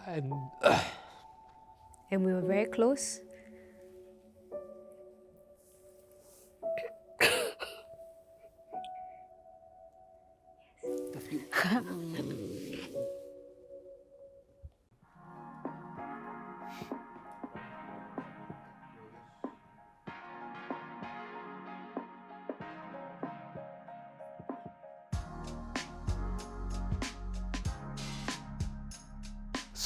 And And we were very close.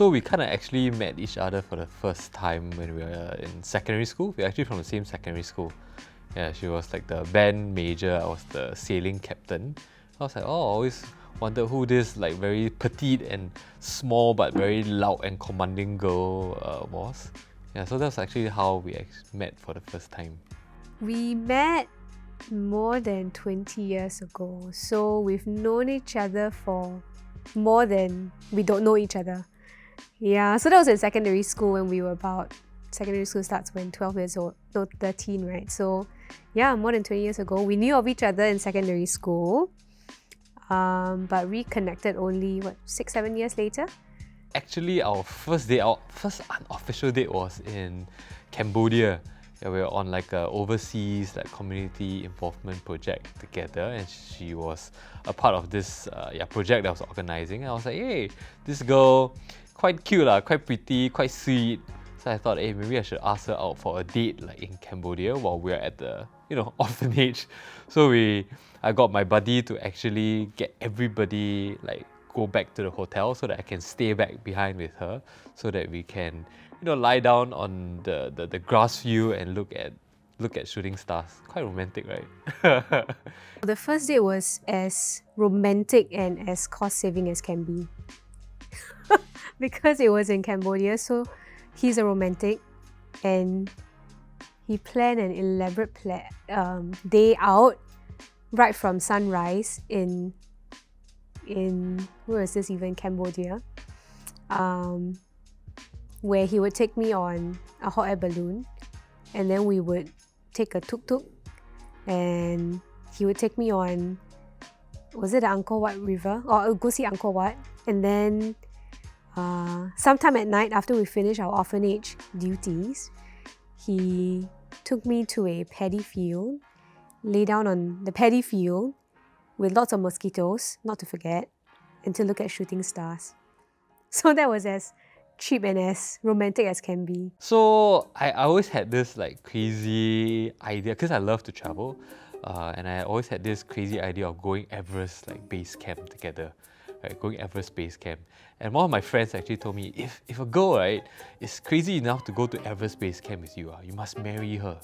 so we kind of actually met each other for the first time when we were in secondary school. We're actually from the same secondary school. Yeah, she was like the band major, I was the sailing captain. I was like, oh, I always wondered who this like very petite and small but very loud and commanding girl was. Yeah, so that's actually how we met for the first time. We met more than 20 years ago. So we've known each other for more than we don't know each other. Yeah, so that was in secondary school when we were about, secondary school starts when 12 years old, no, 13, right? So yeah, more than 20 years ago. We knew of each other in secondary school, but reconnected only, 6-7 years later? Actually, our first unofficial date was in Cambodia. Yeah, we were on like a overseas like community involvement project together, and she was a part of this project that I was organizing. And I was like, hey, this girl, quite cute quite pretty, quite sweet. So I thought, hey, maybe I should ask her out for a date like in Cambodia while we're at the orphanage. So I got my buddy to actually get everybody like go back to the hotel so that I can stay back behind with her, so that we can lie down on the grass view and look at shooting stars. Quite romantic, right? The first date was as romantic and as cost-saving as can be. Because it was in Cambodia, so he's a romantic and he planned an elaborate day out right from sunrise in where is this even, Cambodia, where he would take me on a hot air balloon, and then we would take a tuk-tuk and he would take me on, was it the Angkor Wat river, or go see Angkor Wat, and then sometime at night after we finished our orphanage duties, he took me to a paddy field, lay down on the paddy field with lots of mosquitoes, not to forget, and to look at shooting stars. So that was as cheap and as romantic as can be. So I always had this like crazy idea, because I love to travel, and I always had this crazy idea of going Everest like base camp together. Right, going Everest base camp. And one of my friends actually told me, if a girl, right, is crazy enough to go to Everest base camp with you, you must marry her.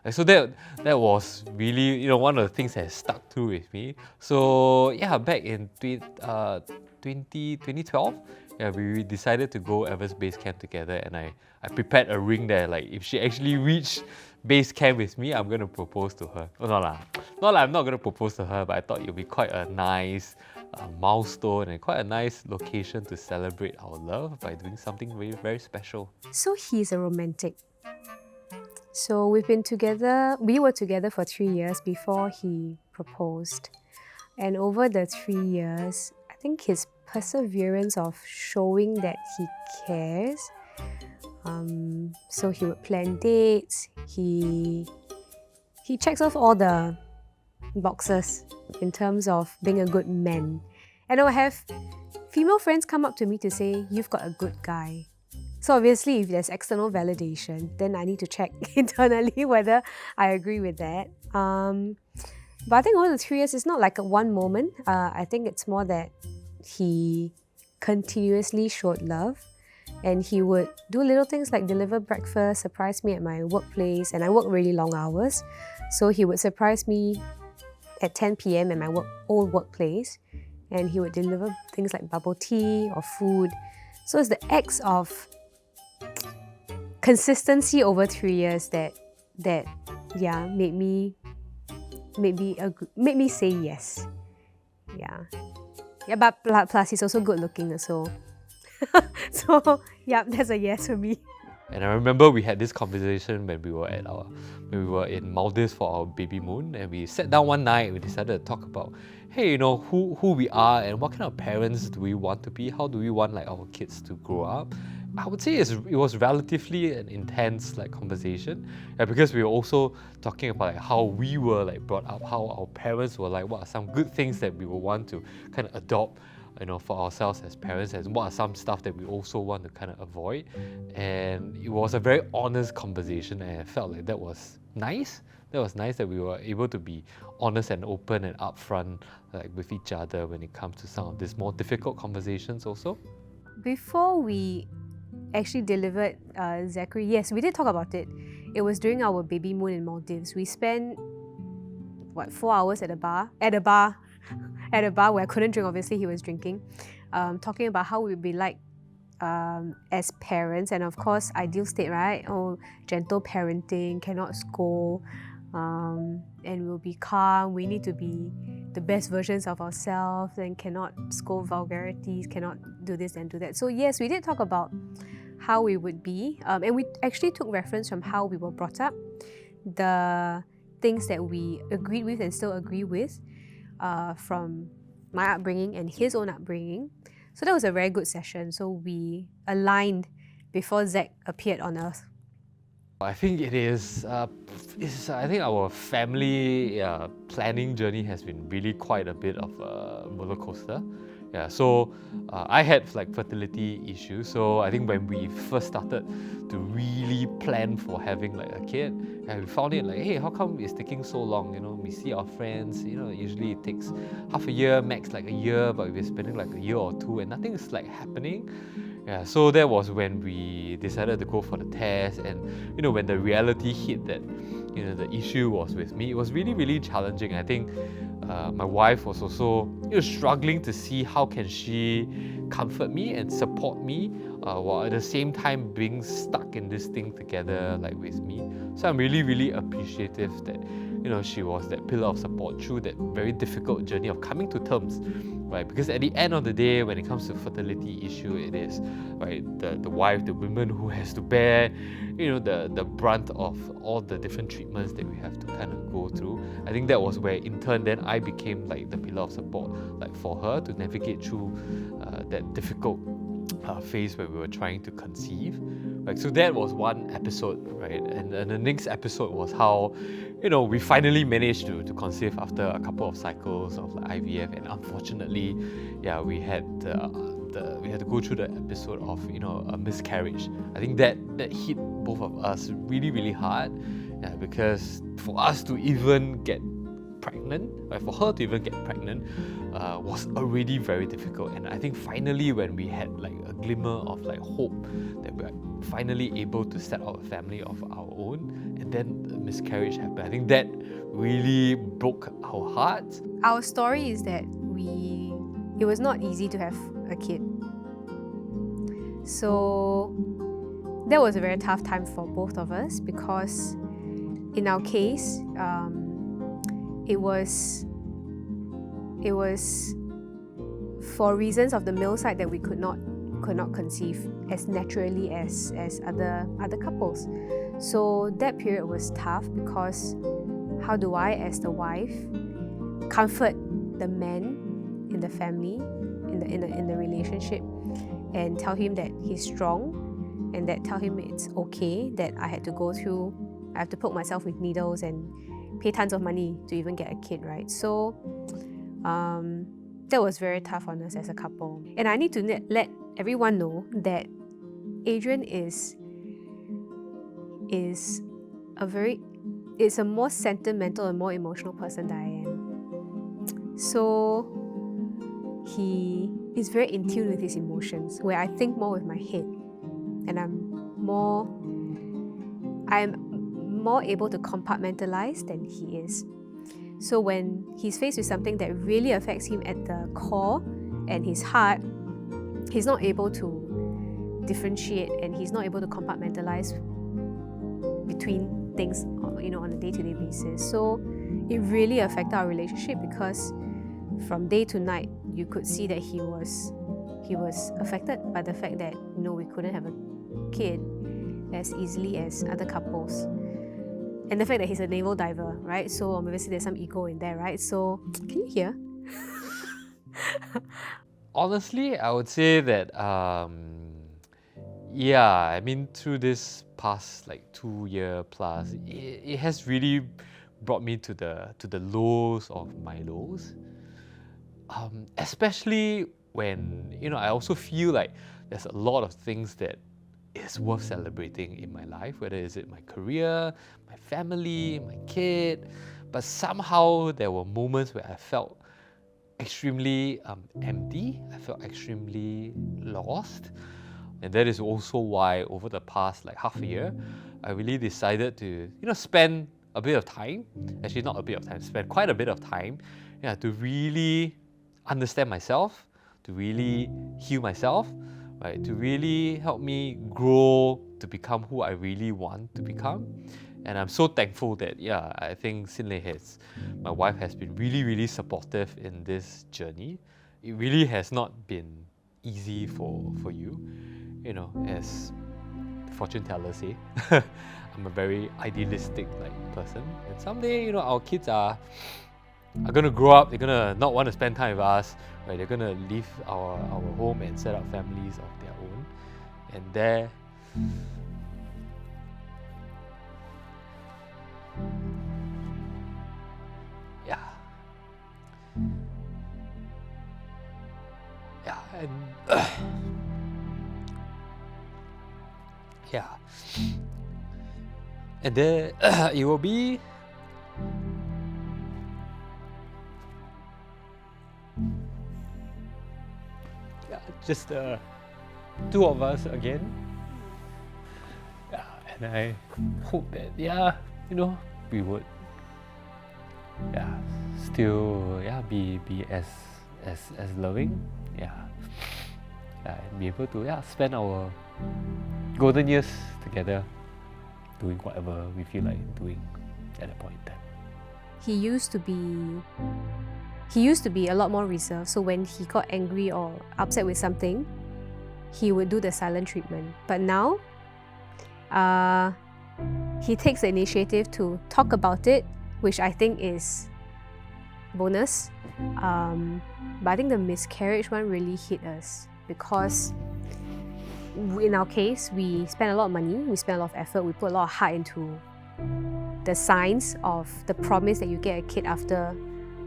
And so that was really one of the things that has stuck through with me. So yeah, back in 2012, yeah, we decided to go Everest base camp together, and I prepared a ring there. Like if she actually reached base camp with me, I'm gonna propose to her. Oh, not I'm not gonna propose to her, but I thought it would be quite a nice milestone and quite a nice location to celebrate our love by doing something very, very special. So he's a romantic. So we were together for 3 years before he proposed. And over the 3 years, I think his perseverance of showing that he cares, so he would plan dates, he checks off all the boxes in terms of being a good man. And I'll have female friends come up to me to say, you've got a good guy. So obviously, if there's external validation, then I need to check internally whether I agree with that. But I think over the 3 years, it's not like a one moment. I think it's more that he continuously showed love, and he would do little things like deliver breakfast, surprise me at my workplace, and I work really long hours. So he would surprise me at 10 p.m. at my old workplace, and he would deliver things like bubble tea or food. So it's the acts of consistency over 3 years that made me say yes. Yeah, but plus he's also good looking, so so yeah, that's a yes for me. And I remember we had this conversation when we were in Maldives for our baby moon, and we sat down one night and we decided to talk about, hey, who we are and what kind of parents do we want to be? How do we want our kids to grow up? I would say it was relatively an intense conversation, because we were also talking about how we were brought up, how our parents were what are some good things that we would want to kind of adopt for ourselves as parents, and what are some stuff that we also want to kind of avoid. And it was a very honest conversation, and I felt like that was nice. That was nice that we were able to be honest and open and upfront with each other when it comes to some of these more difficult conversations also. Before we actually delivered Zachary, yes, we did talk about it. It was during our baby moon in Maldives. We spent 4 hours at a bar where I couldn't drink. Obviously he was drinking, talking about how we'd be as parents, and of course ideal state, right? Gentle parenting, cannot scold, and we'll be calm. We need to be the best versions of ourselves and cannot scold vulgarities, cannot do this and do that. So yes, we did talk about how we would be, and we actually took reference from how we were brought up, the things that we agreed with and still agree with, from my upbringing and his own upbringing. So that was a very good session. So we aligned before Zach appeared on earth. I think it is, I think our family planning journey has been really quite a bit of a roller coaster. Yeah, so I had fertility issues. So I think when we first started to really plan for having a kid, we found it hey, how come it's taking so long? We see our friends, usually it takes half a year, max a year, but we're spending a year or two and nothing's happening. Yeah, so that was when we decided to go for the test, and when the reality hit that the issue was with me, it was really, really challenging. I think my wife was also struggling to see how can she comfort me and support me while at the same time being stuck in this thing together with me. So I'm really, really appreciative that she was that pillar of support through that very difficult journey of coming to terms, right? Because at the end of the day, when it comes to fertility issue, it is the wife, the woman who has to bear the brunt of all the different treatments that we have to kind of go through. I think that was where in turn then I became the pillar of support for her to navigate through that difficult phase where we were trying to conceive. So that was one episode, right? And the next episode was how we finally managed to conceive after a couple of cycles of IVF, and unfortunately, we had we had to go through the episode of a miscarriage. I think that hit both of us really, really hard, because for us to even get pregnant, for her to even get pregnant, was already very difficult. And I think finally when we had a glimmer of hope that we are finally able to set out a family of our own, and then the miscarriage happened, I think that really broke our hearts. Our story is that it was not easy to have a kid. So that was a very tough time for both of us, because in our case, it was for reasons of the male side that we could not conceive as naturally as other couples. So that period was tough, because how do I, as the wife, comfort the man in the family, in the relationship, and tell him that he's strong, and that tell him it's okay that I have to poke myself with needles and pay tons of money to even get a kid, right? So that was very tough on us as a couple. And I need to let everyone know that Adrian is a more sentimental and more emotional person than I am. So he is very in tune with his emotions, where I think more with my head, and I'm more able to compartmentalize than he is. So when he's faced with something that really affects him at the core and his heart, he's not able to differentiate, and he's not able to compartmentalize between things, on a day-to-day basis. So it really affected our relationship, because from day to night, you could see that he was affected by the fact that we couldn't have a kid, as easily as other couples. And the fact that he's a naval diver, right? So obviously there's some ego in there, right? So, can you hear? Honestly, I would say that yeah, I mean through this past like 2 year plus, it has really brought me to the lows of my lows. Especially when I also feel like there's a lot of things that is worth celebrating in my life, whether is it my career, my family, my kid, but somehow there were moments where I felt extremely empty. I felt extremely lost, and that is also why over the past like half a year, I really decided to spend a bit of time, actually not a bit of time, spend quite a bit of time, to really understand myself, to really heal myself, right? To really help me grow to become who I really want to become. And I'm so thankful that I think Sinlei my wife has been really, really supportive in this journey. It really has not been easy for you, as fortune tellers say. I'm a very idealistic person, and someday our kids are gonna grow up. They're gonna not want to spend time with us, right? They're gonna leave our home and set up families of their own, and there. Yeah. Yeah, and yeah. And there it will be just two of us again. Yeah, and I hope that we would still be as loving, and be able to spend our golden years together doing whatever we feel like doing at that point in time. He used to be a lot more reserved, so when he got angry or upset with something, he would do the silent treatment. But now, he takes the initiative to talk about it, which I think is bonus. But I think the miscarriage one really hit us because in our case, we spent a lot of money, we spent a lot of effort, we put a lot of heart into the signs of the promise that you get a kid after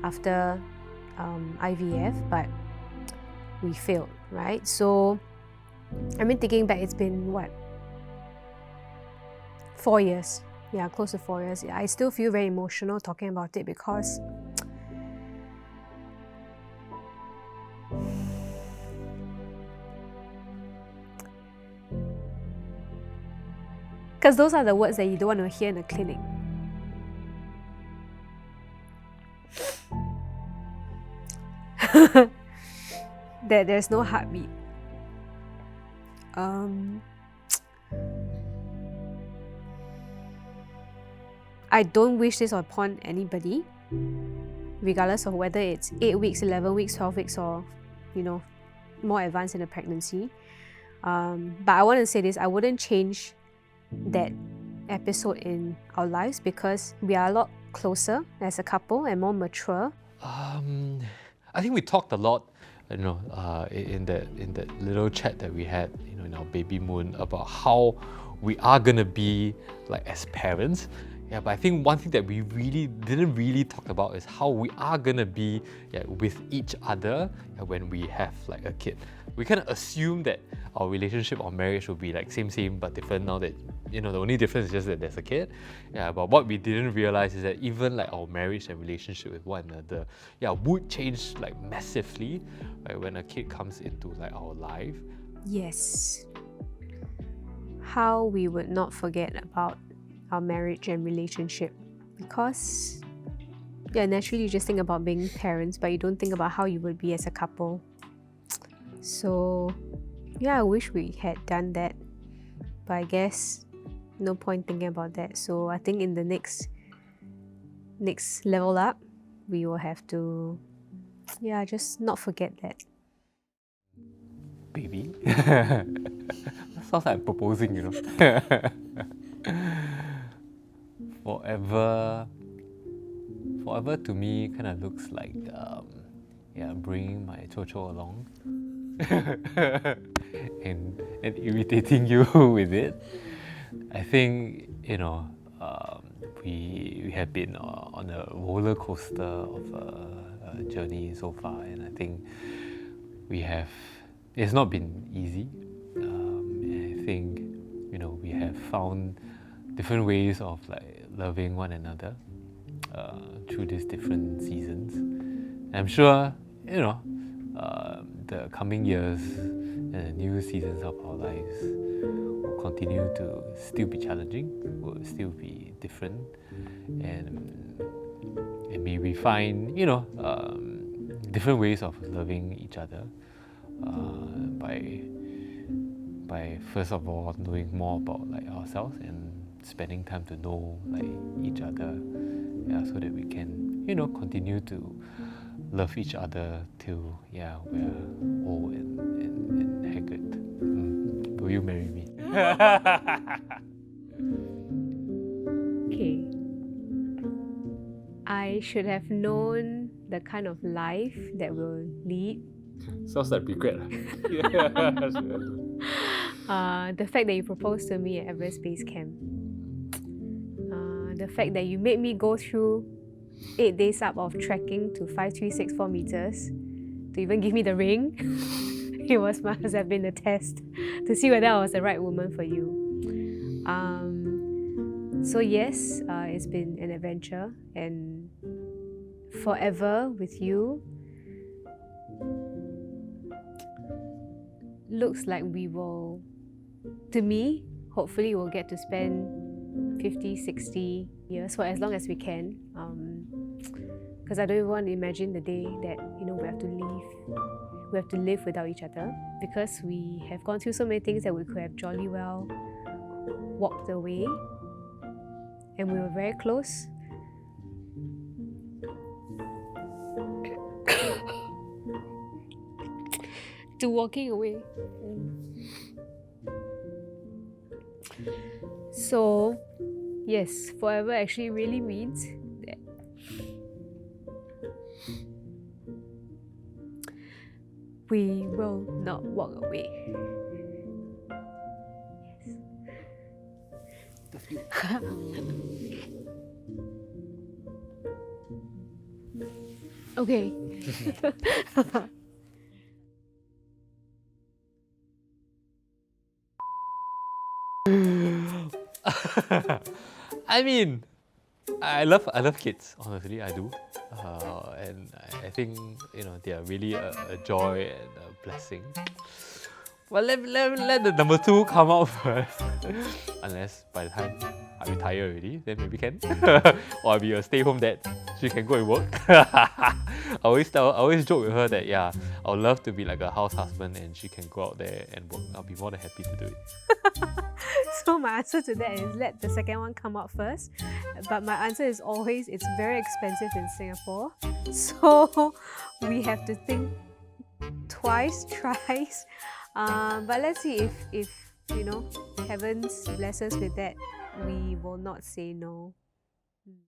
IVF, but we failed, right? So, I mean, thinking back, it's been what? 4 years. Yeah, close to 4 years. I still feel very emotional talking about it because those are the words that you don't want to hear in a clinic. That there's no heartbeat. I don't wish this upon anybody, regardless of whether it's 8 weeks, 11 weeks, 12 weeks, or more advanced in a pregnancy. But I want to say this: I wouldn't change that episode in our lives because we are a lot closer as a couple and more mature. I think we talked a lot, in that little chat that we had, in our baby moon, about how we are gonna be like as parents. Yeah, but I think one thing that we didn't really talk about is how we are gonna be with each other when we have like a kid. We kind of assume that our relationship or marriage will be like same but different now that the only difference is just that there's a kid. Yeah, but what we didn't realize is that even like our marriage and relationship with one another would change like massively, right, when a kid comes into like our life. Yes. How we would not forget about our marriage and relationship, because naturally you just think about being parents, but you don't think about how you would be as a couple. So I wish we had done that, but I guess no point thinking about that. So I think in the next level up, we will have to just not forget that. Baby. sounds like proposing, you know. Forever to me kind of looks like bringing my Chocho along and irritating you with it. I think we have been on a roller coaster of a journey so far, and I think it's not been easy. And I think we have found different ways of like loving one another through these different seasons. And I'm sure the coming years and the new seasons of our lives will continue to still be challenging, will still be different, and maybe we find different ways of loving each other by first of all knowing more about like ourselves and spending time to know like each other, so that we can continue to love each other till we're old and haggard. Will you marry me? Okay. I should have known the kind of life that we'll lead. Sounds like regret. The fact that you proposed to me at Everest Base Camp. The fact that you made me go through 8 days up of trekking to 5364 meters to even give me the ring. It must have been a test to see whether I was the right woman for you. So yes, it's been an adventure, and forever with you looks like we will, to me, hopefully we'll get to spend 50, 60 years for as long as we can. Because I don't even want to imagine the day that we have to live without each other, because we have gone through so many things that we could have jolly well walked away, and we were very close. To walking away. So yes, forever actually really means that we will not walk away. Yes. Okay. I mean, I love kids. Honestly, I do, and I think they are really a joy and a blessing. Well, let the number 2 come out first. Unless by the time I retire already, then maybe can. Or I'll be a stay-home dad. She can go and work. I always joke with her that I would love to be like a house husband and she can go out there and work. I'll be more than happy to do it. So my answer to that is let the second one come out first. But my answer is always it's very expensive in Singapore. So we have to think twice, thrice. But let's see if heavens bless us with that, we will not say no.